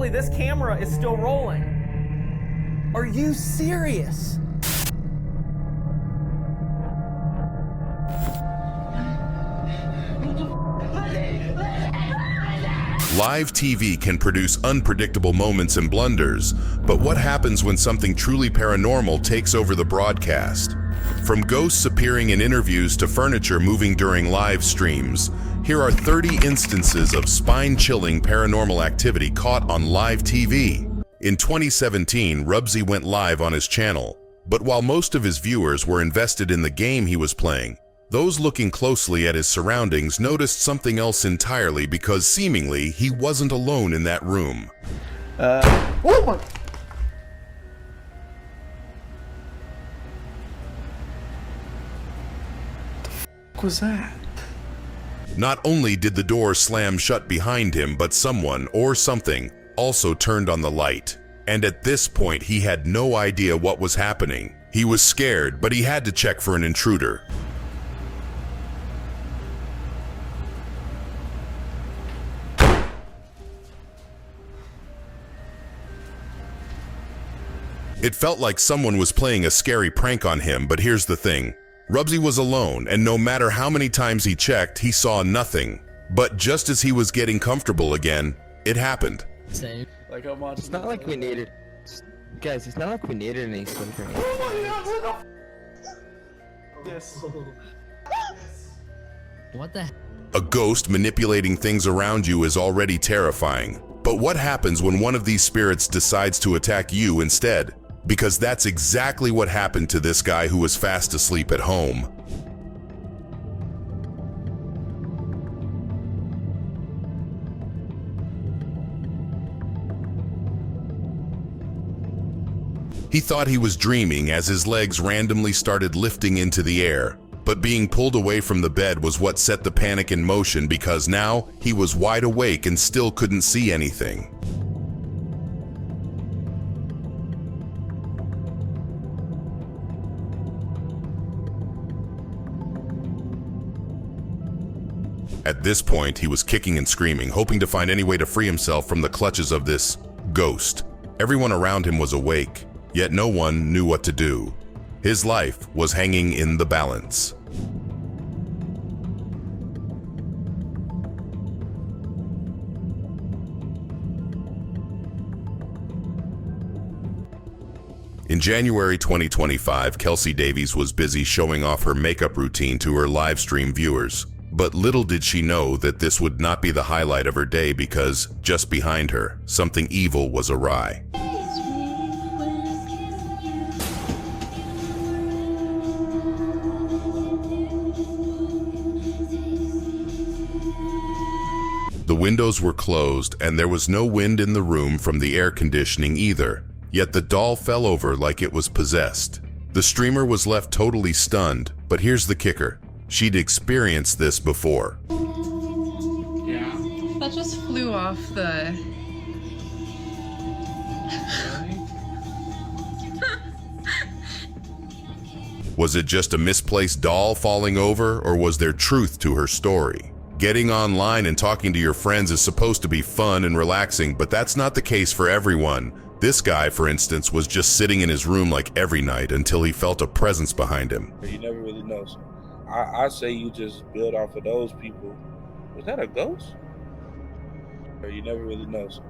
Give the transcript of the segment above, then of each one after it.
Luckily, this camera is still rolling. Are you serious? Live TV can produce unpredictable moments and blunders, but what happens when something truly paranormal takes over the broadcast? From ghosts appearing in interviews to furniture moving during live streams, here are 30 instances of spine-chilling paranormal activity caught on live TV. In 2017, Rubsy went live on his channel, but while most of his viewers were invested in the game he was playing, those looking closely at his surroundings noticed something else entirely because seemingly he wasn't alone in that room. Oh my! The f was that? Not only did the door slam shut behind him, but someone or something also turned on the light. And at this point, he had no idea what was happening. He was scared, but he had to check for an intruder. It felt like someone was playing a scary prank on him, but here's the thing. Rubsy was alone, and no matter how many times he checked, he saw nothing. But just as he was getting comfortable again, it happened. Same. Like how much? It's not like we needed... Guys, it's not like we needed any sleeping. Yes. What the? A ghost manipulating things around you is already terrifying. But what happens when one of these spirits decides to attack you instead? Because that's exactly what happened to this guy who was fast asleep at home. He thought he was dreaming as his legs randomly started lifting into the air, but being pulled away from the bed was what set the panic in motion because now he was wide awake and still couldn't see anything. At this point, he was kicking and screaming, hoping to find any way to free himself from the clutches of this ghost. Everyone around him was awake, yet no one knew what to do. His life was hanging in the balance. In January 2025, Kelsey Davies was busy showing off her makeup routine to her live stream viewers. But little did she know that this would not be the highlight of her day because, just behind her, something evil was awry. The windows were closed and there was no wind in the room from the air conditioning either, yet the doll fell over like it was possessed. The streamer was left totally stunned, but here's the kicker. She'd experienced this before. Yeah. That just flew off the... Was it just a misplaced doll falling over, or was there truth to her story? Getting online and talking to your friends is supposed to be fun and relaxing, but that's not the case for everyone. This guy, for instance, was just sitting in his room like every night until he felt a presence behind him. You never really know. So I say you just build off of those people. Was that a ghost? You never really know. So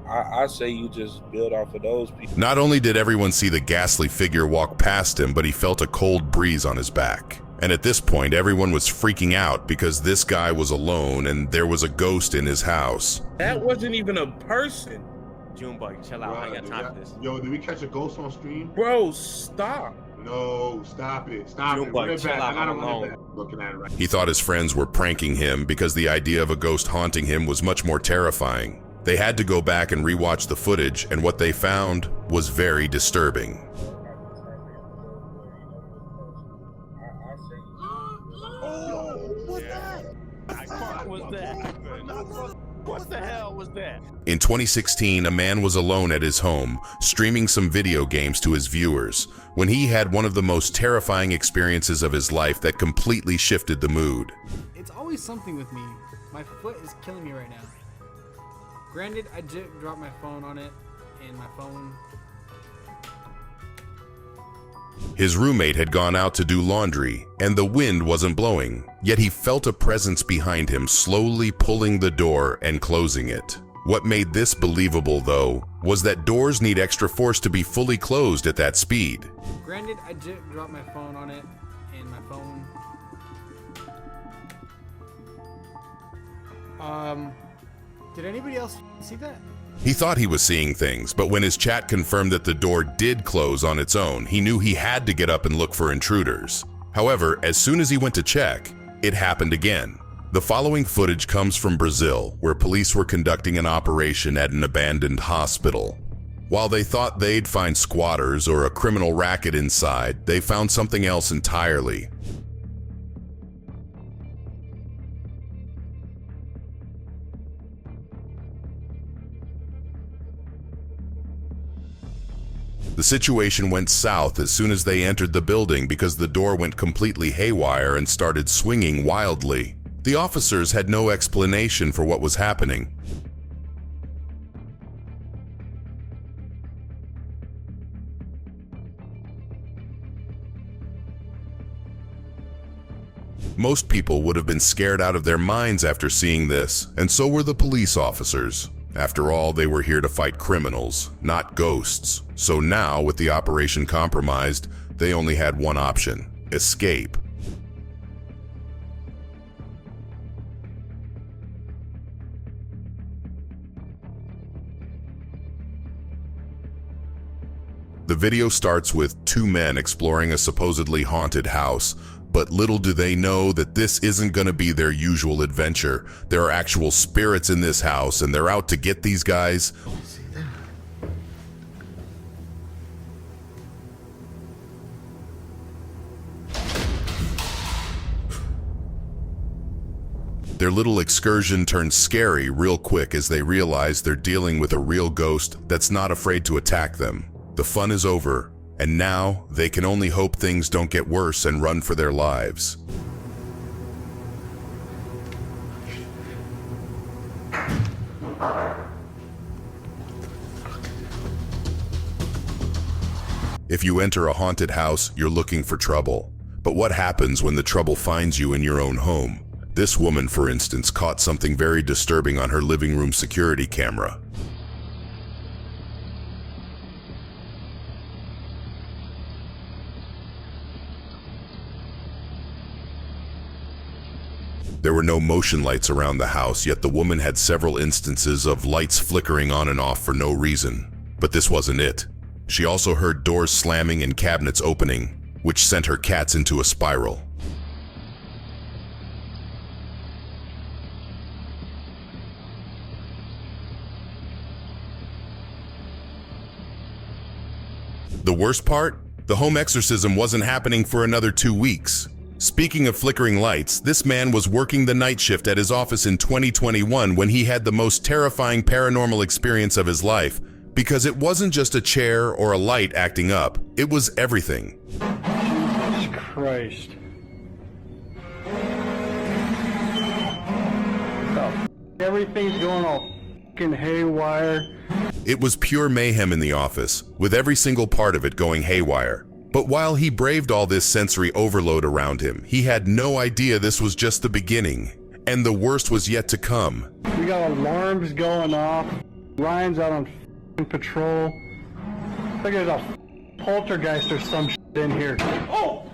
I say you just build off of those people. Not only did everyone see the ghastly figure walk past him, but he felt a cold breeze on his back. And at this point, everyone was freaking out because this guy was alone and there was a ghost in his house. That wasn't even a person. Junebug, chill out. I ain't got time for this. Yo, did we catch a ghost on stream? Bro, stop. No, stop it. Stop it. Junebug, chill out. I I'm don't alone. want looking at it right. He thought his friends were pranking him because the idea of a ghost haunting him was much more terrifying. They had to go back and rewatch the footage, and what they found was very disturbing. What the hell was that? In 2016, a man was alone at his home, streaming some video games to his viewers, when he had one of the most terrifying experiences of his life that completely shifted the mood. It's always something with me. My foot is killing me right now. Granted, I did drop my phone on it, and my phone... His roommate had gone out to do laundry, and the wind wasn't blowing, yet he felt a presence behind him slowly pulling the door and closing it. What made this believable, though, was that doors need extra force to be fully closed at that speed. Granted, I did drop my phone on it, and my phone... Did anybody else see that? He thought he was seeing things, but when his chat confirmed that the door did close on its own, he knew he had to get up and look for intruders. However, as soon as he went to check, it happened again. The following footage comes from Brazil, where police were conducting an operation at an abandoned hospital. While they thought they'd find squatters or a criminal racket inside, they found something else entirely. The situation went south as soon as they entered the building because the door went completely haywire and started swinging wildly. The officers had no explanation for what was happening. Most people would have been scared out of their minds after seeing this, and so were the police officers. After all, they were here to fight criminals, not ghosts. So now, with the operation compromised, they only had one option: escape. The video starts with two men exploring a supposedly haunted house, but little do they know that this isn't going to be their usual adventure. There are actual spirits in this house, and they're out to get these guys. Their little excursion turns scary real quick as they realize they're dealing with a real ghost that's not afraid to attack them. The fun is over, and now they can only hope things don't get worse and run for their lives. If you enter a haunted house, you're looking for trouble. But what happens when the trouble finds you in your own home? This woman, for instance, caught something very disturbing on her living room security camera. There were no motion lights around the house, yet the woman had several instances of lights flickering on and off for no reason. But this wasn't it. She also heard doors slamming and cabinets opening, which sent her cats into a spiral. The worst part? The home exorcism wasn't happening for another 2 weeks. Speaking of flickering lights, this man was working the night shift at his office in 2021 when he had the most terrifying paranormal experience of his life, because it wasn't just a chair or a light acting up, it was everything. Jesus Christ. Everything's going all fucking haywire. It was pure mayhem in the office, with every single part of it going haywire. But while he braved all this sensory overload around him, he had no idea this was just the beginning, and the worst was yet to come. We got alarms going off. Ryan's out on patrol. I think there's a poltergeist or some shit in here. Oh!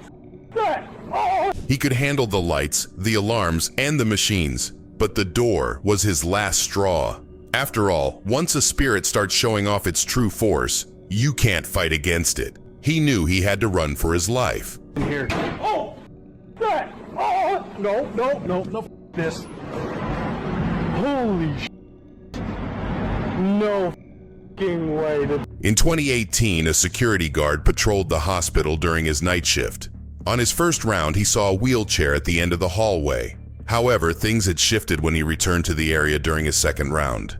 That! Oh! He could handle the lights, the alarms, and the machines, but the door was his last straw. After all, once a spirit starts showing off its true force, you can't fight against it. He knew he had to run for his life. In here. Oh! That! Oh! No, this. Holy sh**. No f***ing way. In 2018, a security guard patrolled the hospital during his night shift. On his first round, he saw a wheelchair at the end of the hallway. However, things had shifted when he returned to the area during his second round.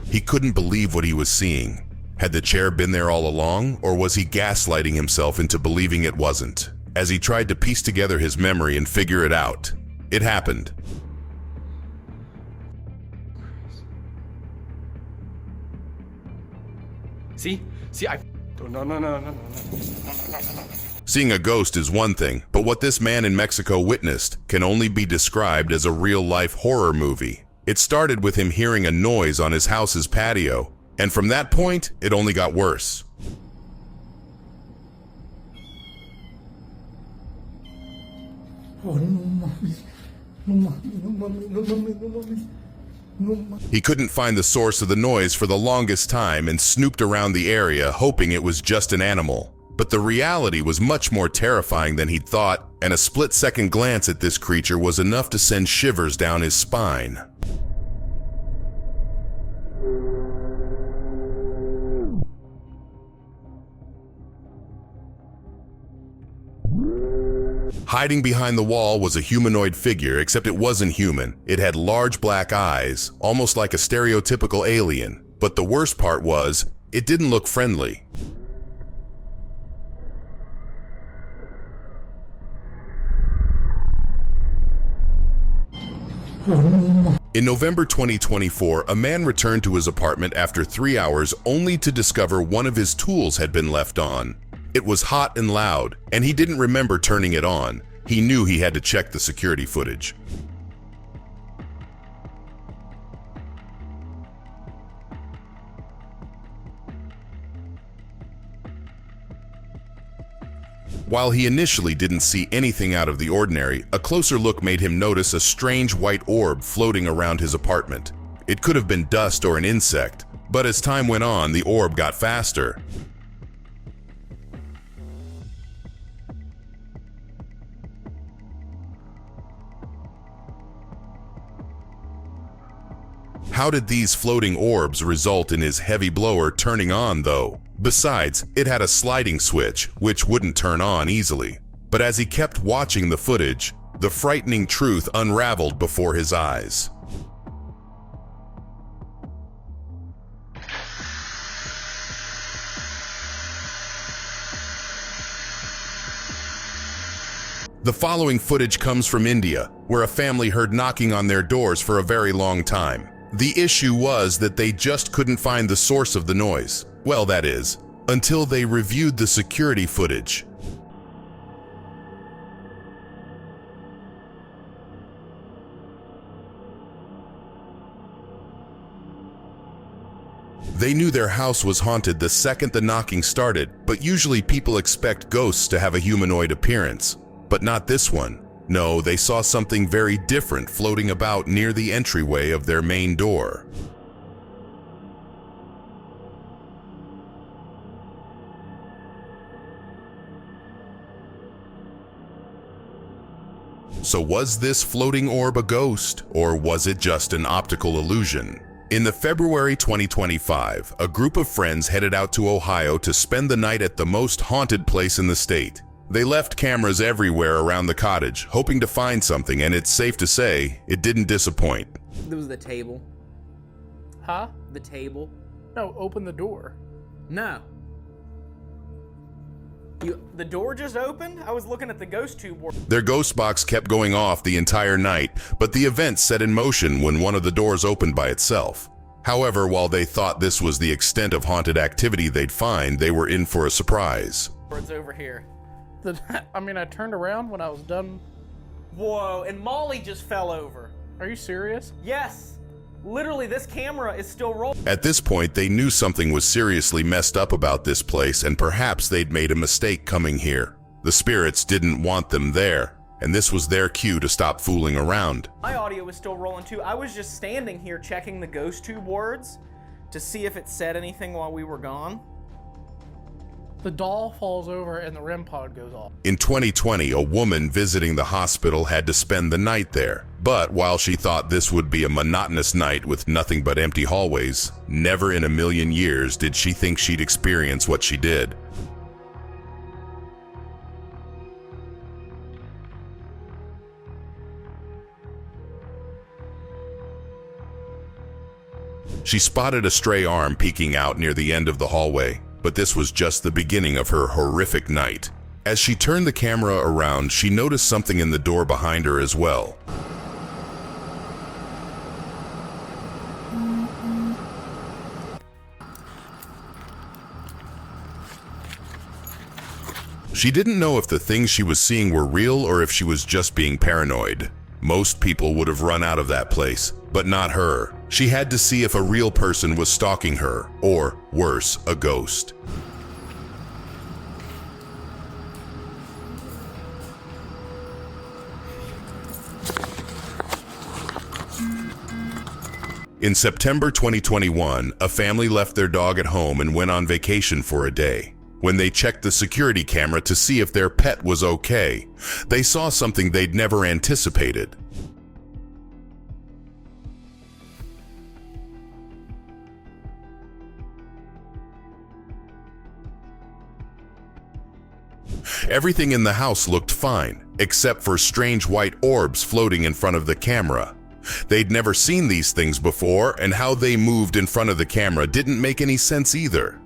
He couldn't believe what he was seeing. Had the chair been there all along, or was he gaslighting himself into believing it wasn't? As he tried to piece together his memory and figure it out, it happened. See, I. No. Seeing a ghost is one thing, but what this man in Mexico witnessed can only be described as a real-life horror movie. It started with him hearing a noise on his house's patio, and from that point, it only got worse. He couldn't find the source of the noise for the longest time and snooped around the area hoping it was just an animal. But the reality was much more terrifying than he'd thought, and a split-second glance at this creature was enough to send shivers down his spine. Hiding behind the wall was a humanoid figure, except it wasn't human. It had large black eyes, almost like a stereotypical alien. But the worst part was, it didn't look friendly. In November 2024, a man returned to his apartment after 3 hours only to discover one of his tools had been left on. It was hot and loud, and he didn't remember turning it on. He knew he had to check the security footage. While he initially didn't see anything out of the ordinary, a closer look made him notice a strange white orb floating around his apartment. It could have been dust or an insect, but as time went on, the orb got faster. How did these floating orbs result in his heavy blower turning on, though? Besides, it had a sliding switch, which wouldn't turn on easily. But as he kept watching the footage, the frightening truth unraveled before his eyes. The following footage comes from India, where a family heard knocking on their doors for a very long time. The issue was that they just couldn't find the source of the noise. Well, that is, until they reviewed the security footage. They knew their house was haunted the second the knocking started, but usually people expect ghosts to have a humanoid appearance. But not this one. No, they saw something very different floating about near the entryway of their main door. So was this floating orb a ghost, or was it just an optical illusion? In the February 2025, a group of friends headed out to Ohio to spend the night at the most haunted place in the state. They left cameras everywhere around the cottage, hoping to find something, and it's safe to say, it didn't disappoint. There was the table. Huh? The table. No, open the door. No. The door just opened? I was looking at the ghost tube. Their ghost box kept going off the entire night, but the event set in motion when one of the doors opened by itself. However, while they thought this was the extent of haunted activity they'd find, they were in for a surprise. It's over here. I turned around when I was done. Whoa, and Molly just fell over. Are you serious? Yes. Literally, this camera is still rolling. At this point, they knew something was seriously messed up about this place, and perhaps they'd made a mistake coming here. The spirits didn't want them there, and this was their cue to stop fooling around. My audio was still rolling too. I was just standing here checking the ghost tube words to see if it said anything while we were gone. The doll falls over and the REM pod goes off. In 2020, a woman visiting the hospital had to spend the night there. But while she thought this would be a monotonous night with nothing but empty hallways, never in a million years did she think she'd experience what she did. She spotted a stray arm peeking out near the end of the hallway, but this was just the beginning of her horrific night. As she turned the camera around, she noticed something in the door behind her as well. She didn't know if the things she was seeing were real or if she was just being paranoid. Most people would have run out of that place, but not her. She had to see if a real person was stalking her, or worse, a ghost. In September 2021, a family left their dog at home and went on vacation for a day. When they checked the security camera to see if their pet was okay, they saw something they'd never anticipated. Everything in the house looked fine, except for strange white orbs floating in front of the camera. They'd never seen these things before, and how they moved in front of the camera didn't make any sense either.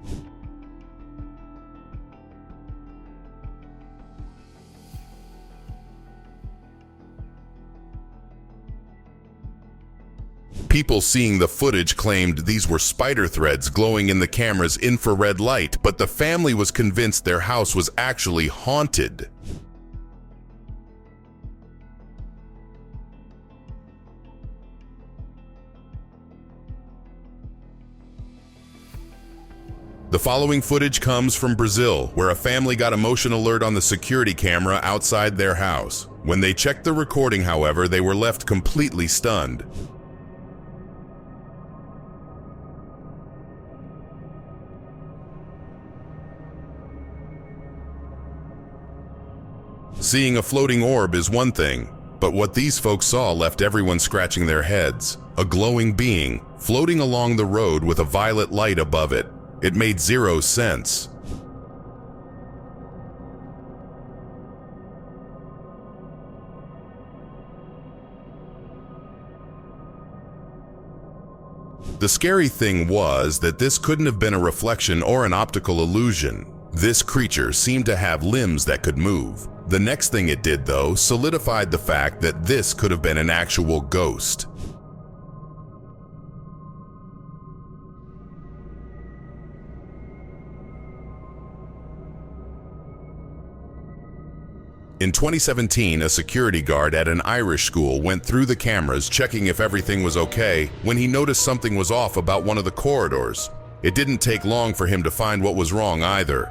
People seeing the footage claimed these were spider threads glowing in the camera's infrared light, but the family was convinced their house was actually haunted. The following footage comes from Brazil, where a family got a motion alert on the security camera outside their house. When they checked the recording, however, they were left completely stunned. Seeing a floating orb is one thing, but what these folks saw left everyone scratching their heads. A glowing being floating along the road with a violet light above it. It made zero sense. The scary thing was that this couldn't have been a reflection or an optical illusion. This creature seemed to have limbs that could move. The next thing it did, though, solidified the fact that this could have been an actual ghost. In 2017, a security guard at an Irish school went through the cameras checking if everything was okay when he noticed something was off about one of the corridors. It didn't take long for him to find what was wrong either.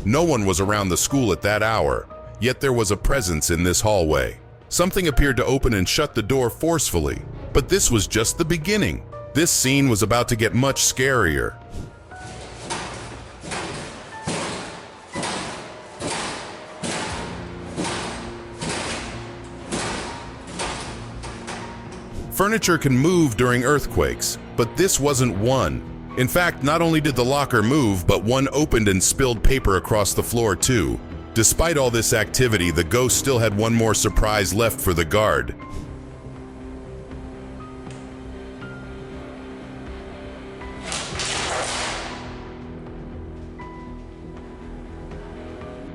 No one was around the school at that hour, yet there was a presence in this hallway. Something appeared to open and shut the door forcefully, but this was just the beginning. This scene was about to get much scarier. Furniture can move during earthquakes, but this wasn't one. In fact, not only did the locker move, but one opened and spilled paper across the floor too. Despite all this activity, the ghost still had one more surprise left for the guard.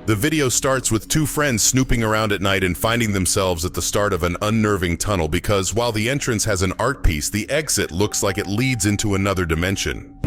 The video starts with two friends snooping around at night and finding themselves at the start of an unnerving tunnel because while the entrance has an art piece, the exit looks like it leads into another dimension.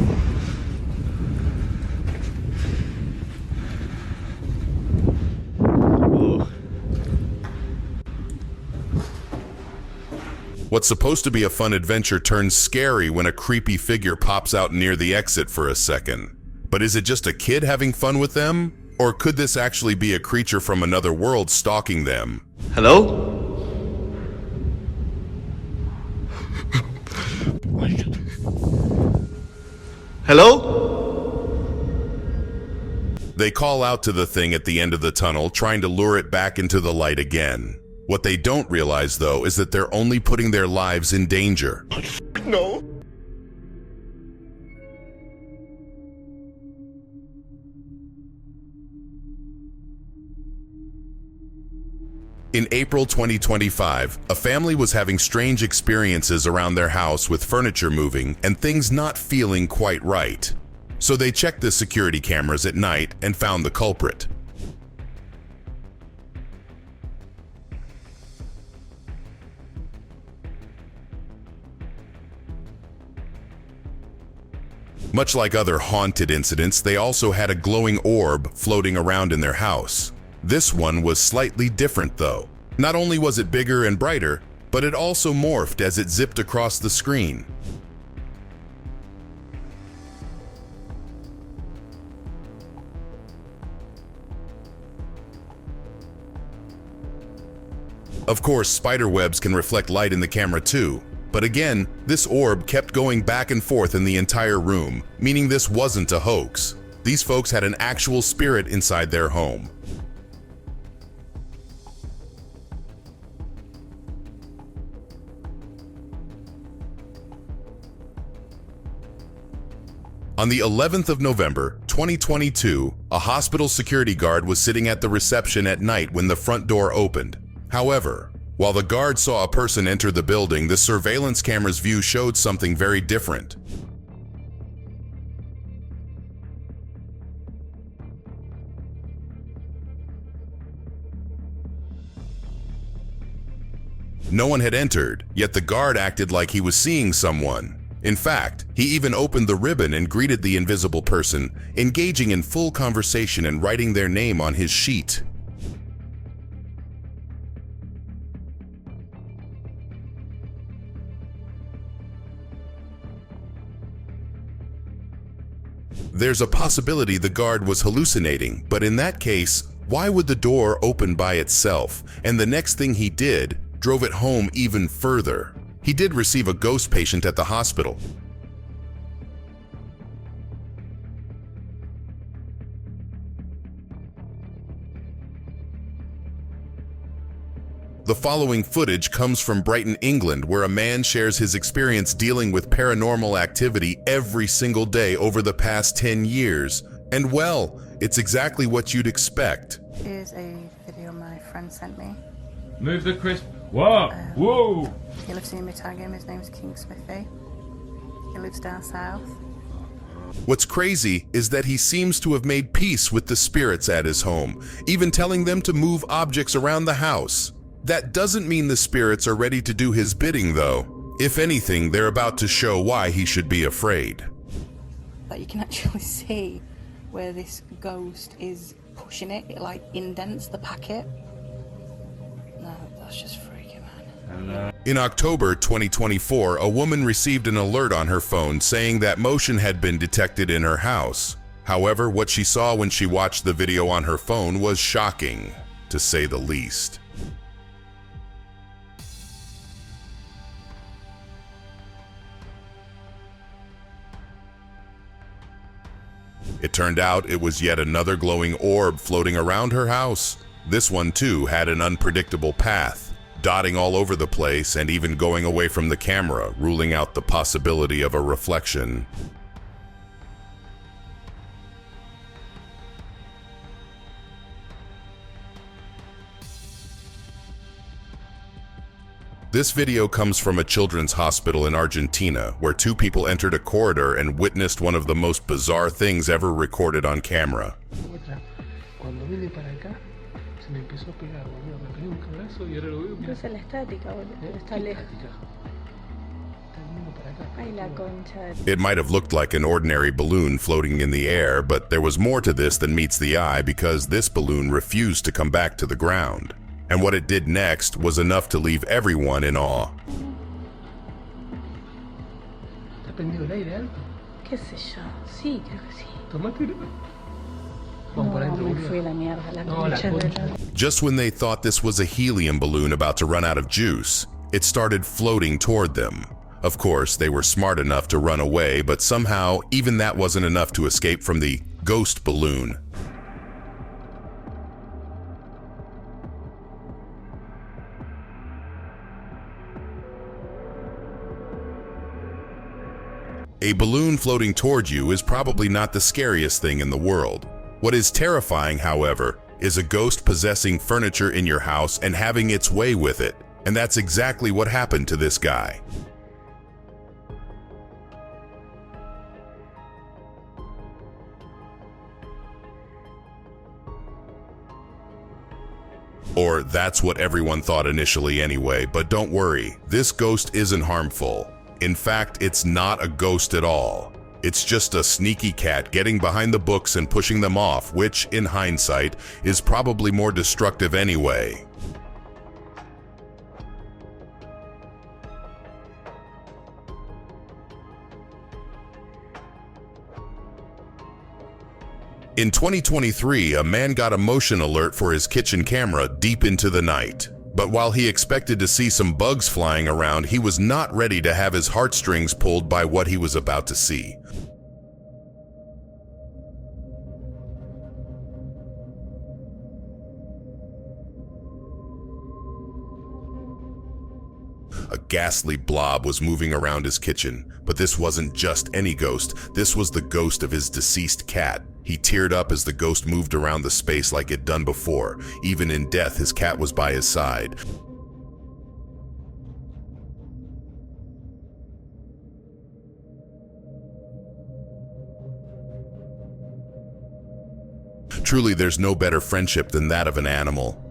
What's supposed to be a fun adventure turns scary when a creepy figure pops out near the exit for a second. But is it just a kid having fun with them? Or could this actually be a creature from another world stalking them? Hello? Hello? They call out to the thing at the end of the tunnel, trying to lure it back into the light again. What they don't realize, though, is that they're only putting their lives in danger. No. In April 2025, a family was having strange experiences around their house with furniture moving and things not feeling quite right. So they checked the security cameras at night and found the culprit. Much like other haunted incidents, they also had a glowing orb floating around in their house. This one was slightly different though. Not only was it bigger and brighter, but it also morphed as it zipped across the screen. Of course, spider webs can reflect light in the camera too. But again, this orb kept going back and forth in the entire room, meaning this wasn't a hoax. These folks had an actual spirit inside their home. On the 11th of November, 2022, a hospital security guard was sitting at the reception at night when the front door opened. However, while the guard saw a person enter the building, the surveillance camera's view showed something very different. No one had entered, yet the guard acted like he was seeing someone. In fact, he even opened the ribbon and greeted the invisible person, engaging in full conversation and writing their name on his sheet. There's a possibility the guard was hallucinating, but in that case, why would the door open by itself? And the next thing he did drove it home even further. He did receive a ghost patient at the hospital. The following footage comes from Brighton, England, where a man shares his experience dealing with paranormal activity every single day over the past 10 years. And well, it's exactly what you'd expect. Here's a video my friend sent me. Move the crisp. Whoa! Whoa! He lives in Mitagham. His name's King Smithy. He lives down south. What's crazy is that he seems to have made peace with the spirits at his home, even telling them to move objects around the house. That doesn't mean the spirits are ready to do his bidding, though. If anything, they're about to show why he should be afraid. That you can actually see where this ghost is pushing it. It like indents the packet. No, that's just freaky, man. In October 2024, a woman received an alert on her phone saying that motion had been detected in her house. However, what she saw when she watched the video on her phone was shocking, to say the least. It turned out it was yet another glowing orb floating around her house. This one too had an unpredictable path, dotting all over the place and even going away from the camera, ruling out the possibility of a reflection. This video comes from a children's hospital in Argentina, where two people entered a corridor and witnessed one of the most bizarre things ever recorded on camera. It might have looked like an ordinary balloon floating in the air, but there was more to this than meets the eye because this balloon refused to come back to the ground. And what it did next was enough to leave everyone in awe. Just when they thought this was a helium balloon about to run out of juice, it started floating toward them. Of course, they were smart enough to run away, but somehow even that wasn't enough to escape from the ghost balloon. A balloon floating toward you is probably not the scariest thing in the world. What is terrifying, however, is a ghost possessing furniture in your house and having its way with it. And that's exactly what happened to this guy. Or that's what everyone thought initially anyway, but don't worry, this ghost isn't harmful. In fact, it's not a ghost at all. It's just a sneaky cat getting behind the books and pushing them off, which, in hindsight, is probably more destructive anyway. In 2023, a man got a motion alert for his kitchen camera deep into the night. But while he expected to see some bugs flying around, he was not ready to have his heartstrings pulled by what he was about to see. A ghastly blob was moving around his kitchen, but this wasn't just any ghost. This was the ghost of his deceased cat. He teared up as the ghost moved around the space like it'd done before. Even in death, his cat was by his side. Truly, there's no better friendship than that of an animal.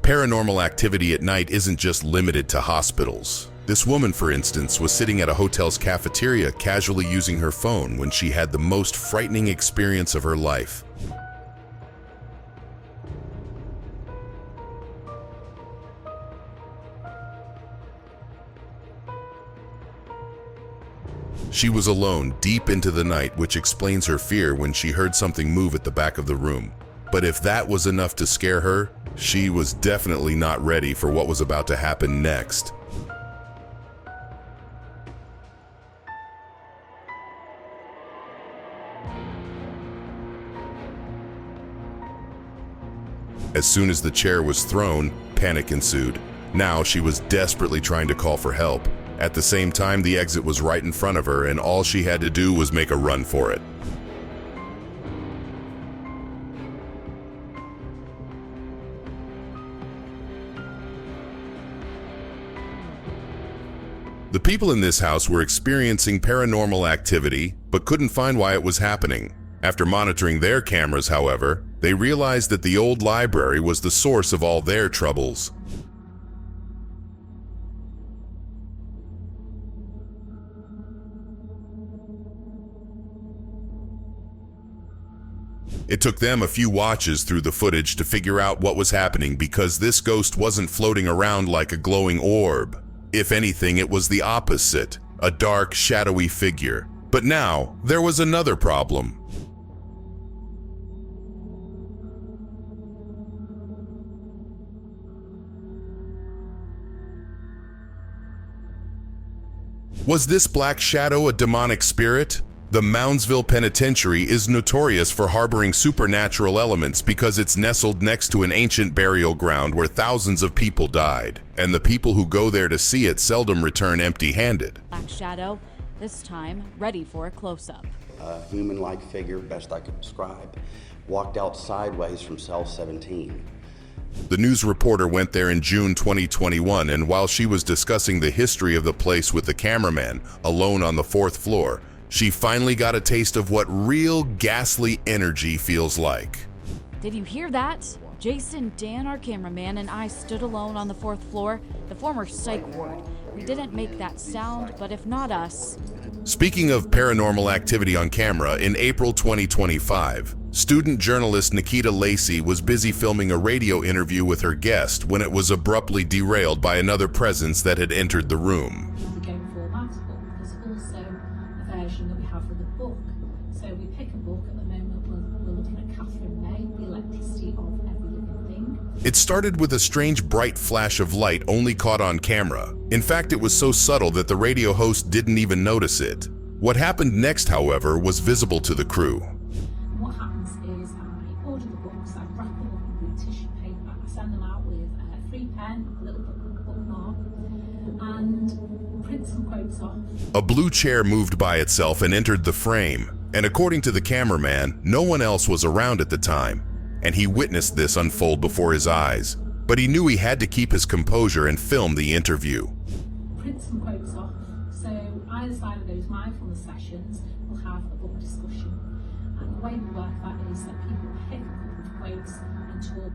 Paranormal activity at night isn't just limited to hospitals. This woman, for instance, was sitting at a hotel's cafeteria casually using her phone when she had the most frightening experience of her life. She was alone deep into the night, which explains her fear when she heard something move at the back of the room. But if that was enough to scare her, she was definitely not ready for what was about to happen next. As soon as the chair was thrown, panic ensued. Now she was desperately trying to call for help. At the same time, the exit was right in front of her, and all she had to do was make a run for it. The people in this house were experiencing paranormal activity, but couldn't find why it was happening. After monitoring their cameras, however, they realized that the old library was the source of all their troubles. It took them a few watches through the footage to figure out what was happening, because this ghost wasn't floating around like a glowing orb. If anything, it was the opposite, a dark, shadowy figure. But now, there was another problem. Was this black shadow a demonic spirit? The Moundsville Penitentiary is notorious for harboring supernatural elements because it's nestled next to an ancient burial ground where thousands of people died, and the people who go there to see it seldom return empty-handed. Black shadow, this time ready for a close-up. A human-like figure, best I could describe, walked out sideways from cell 17. The news reporter went there in June 2021, and while she was discussing the history of the place with the cameraman, alone on the 4th floor, she finally got a taste of what real ghastly energy feels like. Did you hear that? Jason, Dan, our cameraman, and I stood alone on the 4th floor, the former psych ward. We didn't make that sound, but if not us... Speaking of paranormal activity on camera, in April 2025, student journalist Nikita Lacey was busy filming a radio interview with her guest when it was abruptly derailed by another presence that had entered the room. We're going formatable. There's also a version that we have for the book. So we pick a book. At the moment, we're looking at Catherine May, The Electricity of Every Living Thing. It started with a strange bright flash of light only caught on camera. In fact, it was so subtle that the radio host didn't even notice it. What happened next, however, was visible to the crew. What happens is I order the books, I wrap them up with tissue paper, I send them out with a free pen, a little bookmark, and print some quotes off. A blue chair moved by itself and entered the frame, and according to the cameraman, no one else was around at the time. and he witnessed this unfold before his eyes. But he knew he had to keep his composure and film the interview. Print some quotes off. So either side of those mindfulness sessions will have a book discussion. And the way we work that is that people pick a couple of quotes and talk